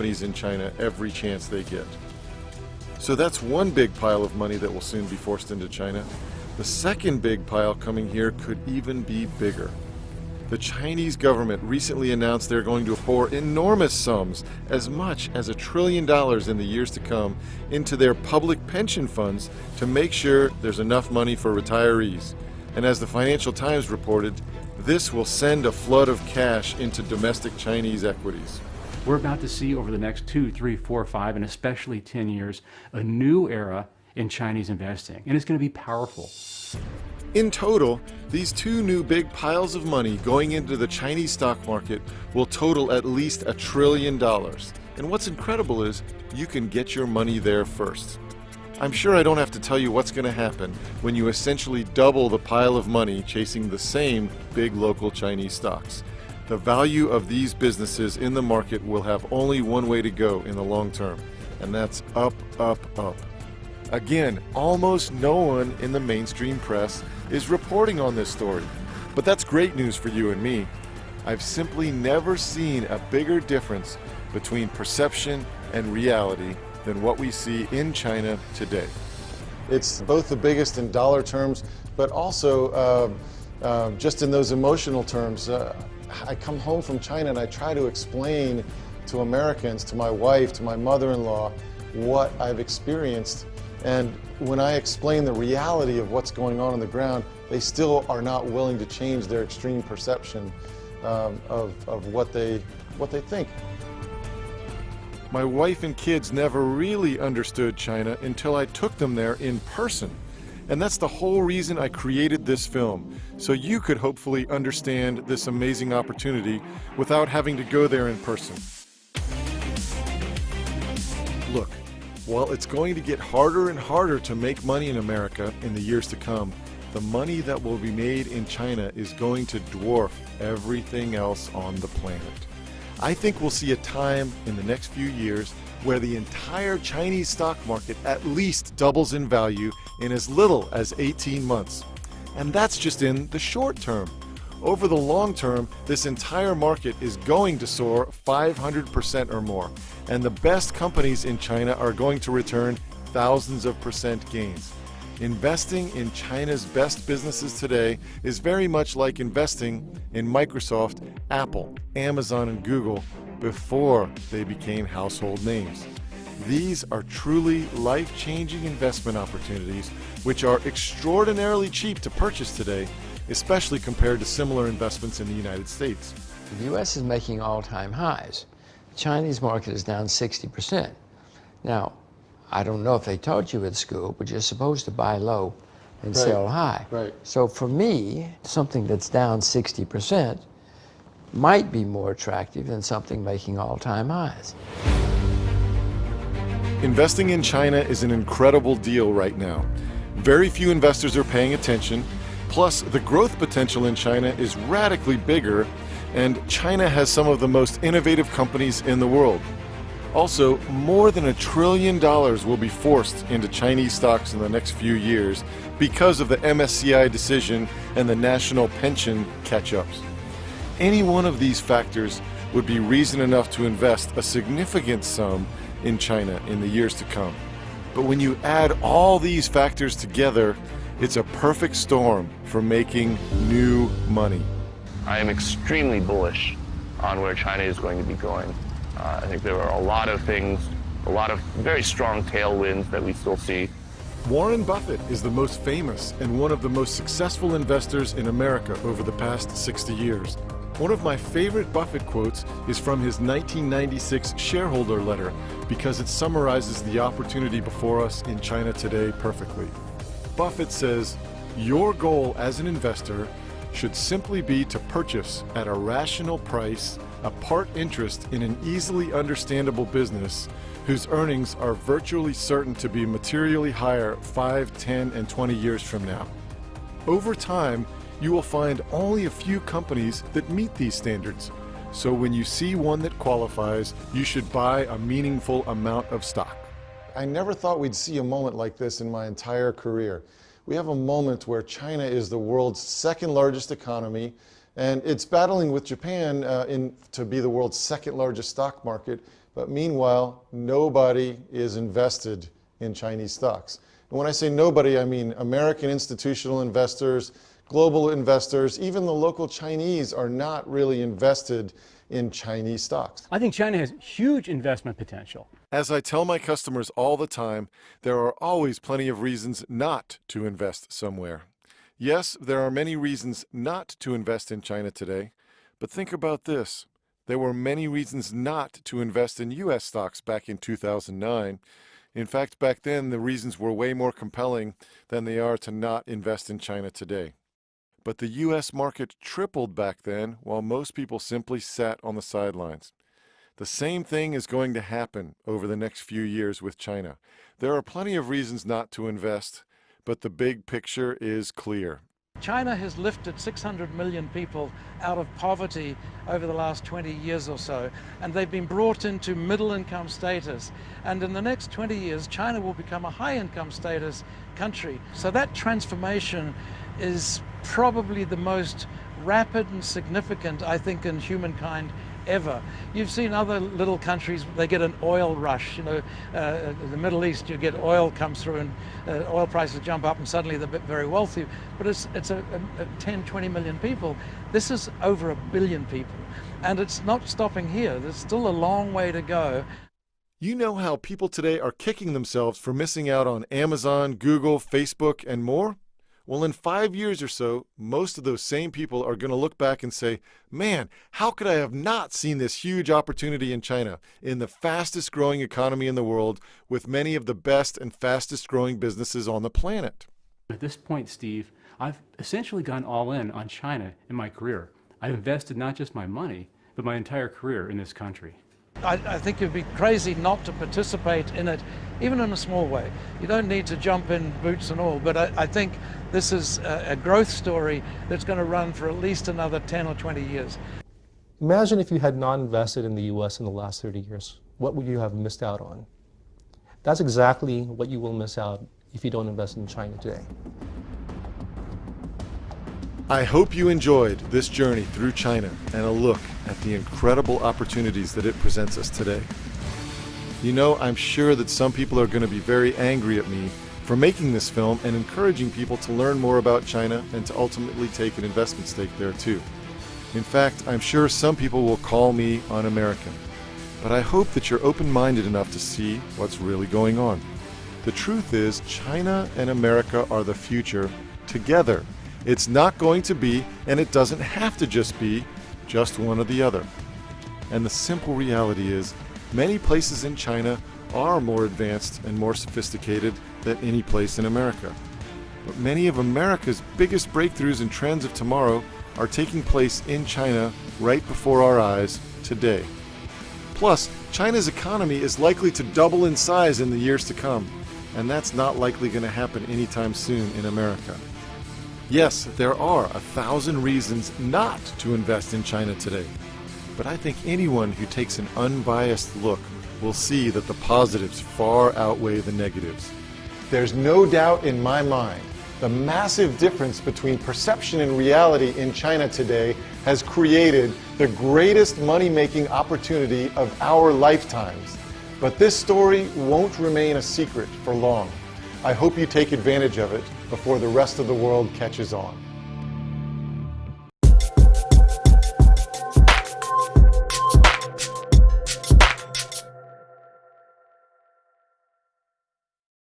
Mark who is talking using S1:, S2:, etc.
S1: companies in China every chance they get. So that's one big pile of money that will soon be forced into China. The second big pile coming here could even be bigger. The Chinese government recently announced they're going to pour enormous sums, as much as $1 trillion in the years to come, into their public pension funds to make sure there's enough money for retirees. And as the Financial Times reported, this will send a flood of cash into domestic Chinese equities.
S2: We're about to see over the next 2, 3, 4, 5, and especially 10 years, a new era in Chinese investing, and it's going to be powerful.
S1: In total, these two new big piles of money going into the Chinese stock market will total at least $1 trillion. And what's incredible is you can get your money there first. I'm sure I don't have to tell you what's going to happen when you essentially double the pile of money chasing the same big local Chinese stocks. The value of these businesses in the market will have only one way to go in the long term, and that's up, up, up. Again, almost no one in the mainstream press is reporting on this story, but that's great news for you and me. I've simply never seen a bigger difference between perception and reality than what we see in China today. It's both the biggest in dollar terms, but also just in those emotional terms. I come home from China and I try to explain to Americans, to my wife, to my mother-in-law, what I've experienced. And when I explain the reality of what's going on the ground, they still are not willing to change their extreme perception of what they think. My wife and kids never really understood China until I took them there in person. And that's the whole reason I created this film, so you could hopefully understand this amazing opportunity without having to go there in person. Look, while it's going to get harder and harder to make money in America in the years to come, the money that will be made in China is going to dwarf everything else on the planet. I think we'll see a time in the next few years where the entire Chinese stock market at least doubles in value in as little as 18 months. And that's just in the short term. Over the long term, this entire market is going to soar 500% or more, and the best companies in China are going to return thousands of percent gains. Investing in China's best businesses today is very much like investing in Microsoft, Apple, Amazon, and Google before they became household names. These are truly life-changing investment opportunities which are extraordinarily cheap to purchase today, especially compared to similar investments in the United States.
S3: The U.S. is making all-time highs. The Chinese market is down 60%. Now, I don't know if they taught you at school, but you're supposed to buy low and sell high.
S1: Right.
S3: So for me, something that's down 60% might be more attractive than something making all-time highs.
S1: Investing in China is an incredible deal right now. Very few investors are paying attention. Plus, the growth potential in China is radically bigger, and China has some of the most innovative companies in the world. Also, more than $1 trillion will be forced into Chinese stocks in the next few years because of the MSCI decision and the national pension catch-ups. Any one of these factors would be reason enough to invest a significant sum in China in the years to come. But when you add all these factors together, it's a perfect storm for making new money.
S4: I am extremely bullish on where China is going to be going. I think there are a lot of things, a lot of very strong tailwinds that we still see.
S1: Warren Buffett is the most famous and one of the most successful investors in America over the past 60 years. One of my favorite Buffett quotes is from his 1996 shareholder letter because it summarizes the opportunity before us in China today perfectly. Buffett says, "Your goal as an investor should simply be to purchase at a rational price a part interest in an easily understandable business whose earnings are virtually certain to be materially higher 5, 10, and 20 years from now. Over time, you will find only a few companies that meet these standards. So when you see one that qualifies, you should buy a meaningful amount of stock." I never thought we'd see a moment like this in my entire career. We have a moment where China is the world's second largest economy, and it's battling with Japan to be the world's second largest stock market But meanwhile, nobody is invested in Chinese stocks. And when I say nobody, I mean American institutional investors, global investors, even the local Chinese are not really invested in Chinese stocks.
S2: I think China has huge investment potential.
S1: As I tell my customers all the time, there are always plenty of reasons not to invest somewhere. Yes, there are many reasons not to invest in China today, but think about this. There were many reasons not to invest in U.S. stocks back in 2009. In fact, back then, the reasons were way more compelling than they are to not invest in China today. But the U.S. market tripled back then, while most people simply sat on the sidelines. The same thing is going to happen over the next few years with China. There are plenty of reasons not to invest, but the big picture is clear.
S5: China has lifted 600 million people out of poverty over the last 20 years or so, and they've been brought into middle income status. And in the next 20 years, China will become a high income status country. So that transformation is probably the most rapid and significant, I think, in humankind ever. You've seen other little countries, they get an oil rush, you know, the Middle East, you get oil comes through and oil prices jump up and suddenly they're very wealthy. But it's 10, 20 million people. This is over 1 billion people. And it's not stopping here. There's still a long way to go.
S1: You know how people today are kicking themselves for missing out on Amazon, Google, Facebook, and more? Well, in 5 years or so, most of those same people are going to look back and say, man, how could I have not seen this huge opportunity in China, in the fastest growing economy in the world, with many of the best and fastest growing businesses on the planet?
S2: At this point, Steve, I've essentially gone all in on China in my career. I've invested not just my money, but my entire career in this country.
S5: I think you'd be crazy not to participate in it, even in a small way. You don't need to jump in boots and all, but I think this is a growth story that's going to run for at least another 10 or 20 years.
S6: Imagine if you had not invested in the U.S. in the last 30 years. What would you have missed out on? That's exactly what you will miss out if you don't invest in China today.
S1: I hope you enjoyed this journey through China and a look at the incredible opportunities that it presents us today. You know, I'm sure that some people are going to be very angry at me for making this film and encouraging people to learn more about China and to ultimately take an investment stake there too. In fact, I'm sure some people will call me un-American. But I hope that you're open-minded enough to see what's really going on. The truth is, China and America are the future together. It's not going to be, and it doesn't have to just be, just one or the other. And the simple reality is, many places in China are more advanced and more sophisticated than any place in America. But many of America's biggest breakthroughs and trends of tomorrow are taking place in China right before our eyes today. Plus, China's economy is likely to double in size in the years to come, and that's not likely going to happen anytime soon in America. Yes, there are 1,000 reasons not to invest in China today, but I think anyone who takes an unbiased look will see that the positives far outweigh the negatives. There's no doubt in my mind the massive difference between perception and reality in China today has created the greatest money-making opportunity of our lifetimes. But this story won't remain a secret for long. I hope you take advantage of it before the rest of the world catches on.